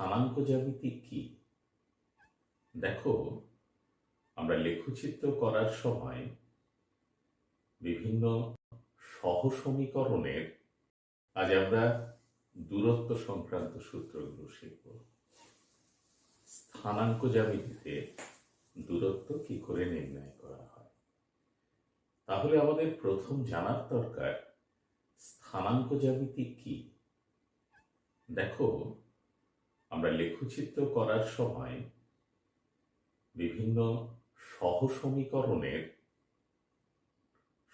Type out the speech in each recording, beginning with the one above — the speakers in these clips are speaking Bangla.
স্থানাঙ্ক জ্যামিতি কি? দেখো, আমরা লেখচিত্র করার সময় বিভিন্ন সহসমীকরণের আজ আমরা দূরত্ব সংক্রান্ত সূত্রগুলো শিখব। স্থানাঙ্ক জ্যামিতিতে দূরত্ব কি করে নির্ণয় করা হয়। তাহলে আমাদের প্রথম জানার দরকার স্থানাঙ্ক জ্যামিতি কি। দেখো, আমরা লেখচিত্র করার সময় বিভিন্ন সহসমীকরণের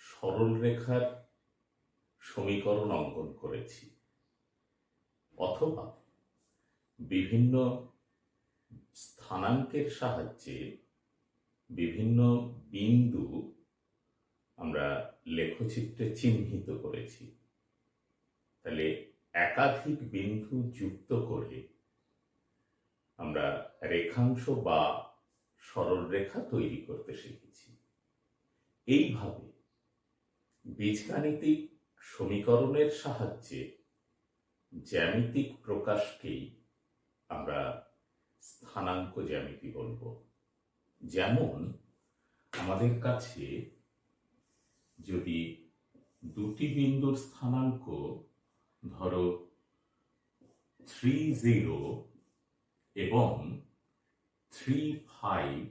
সরলরেখার সমীকরণ অঙ্কন করেছি, অথবা বিভিন্ন স্থানাঙ্কের সাহায্যে বিভিন্ন বিন্দু আমরা লেখচিত্রে চিহ্নিত করেছি। তাহলে একাধিক বিন্দু যুক্ত করে আমরা রেখাংশ বা সরলরেখা তৈরি করতে শিখেছি। এইভাবে বীজগাণিতিক সমীকরণের সাহায্যে জ্যামিতিক প্রকাশকেই আমরা স্থানাঙ্ক জ্যামিতি বলবো। যেমন আমাদের কাছে যদি দুটি বিন্দুর স্থানাঙ্ক ধরো 3, 0 এবং 3, 5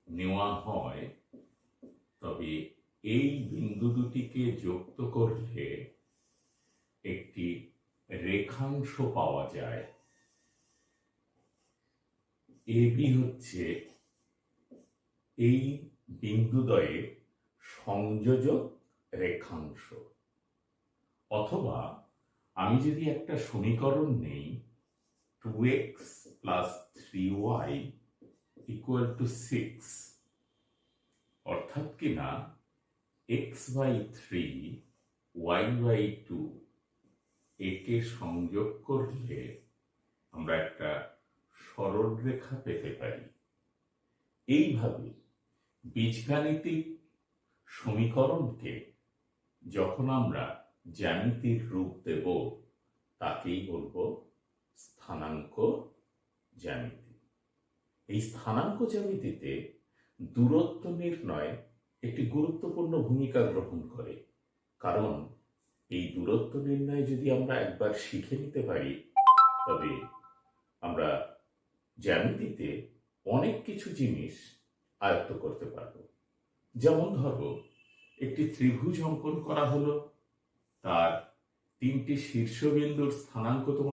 নেওয়া হয়, তবে এই বিন্দু দুটিকে যুক্ত করলে একটি রেখাংশ পাওয়া যায়। এবি হচ্ছে এই বিন্দুদ্বয়ের সংযোজক রেখাংশ। অথবা আমি যদি একটা সমীকরণ নেই 2x + 3y = 6, অর্থাৎ কিনা x/3 y/2 একে সংযোগ করলে আমরা একটা সরলরেখা পেতে পারি। এইভাবে বীজগাণিতিক সমীকরণকে যখন আমরা জ্যামিতির রূপ দেব, তাকেই বলবো স্থানাঙ্ক জ্যামিতি। এই স্থানাঙ্ক জ্যামিতিতে দূরত্ব নির্ণয় একটি গুরুত্বপূর্ণ ভূমিকা গ্রহণ করে, কারণ এই দূরত্ব নির্ণয় যদি আমরা একবার শিখে নিতে পারি, তবে আমরা জ্যামিতিতে অনেক কিছু জিনিস আয়ত্ত করতে পারব। যেমন ধরো, একটি ত্রিভুজ অঙ্কন করা হলো, তার 3টি শীর্ষবিন্দুর স্থানাঙ্ক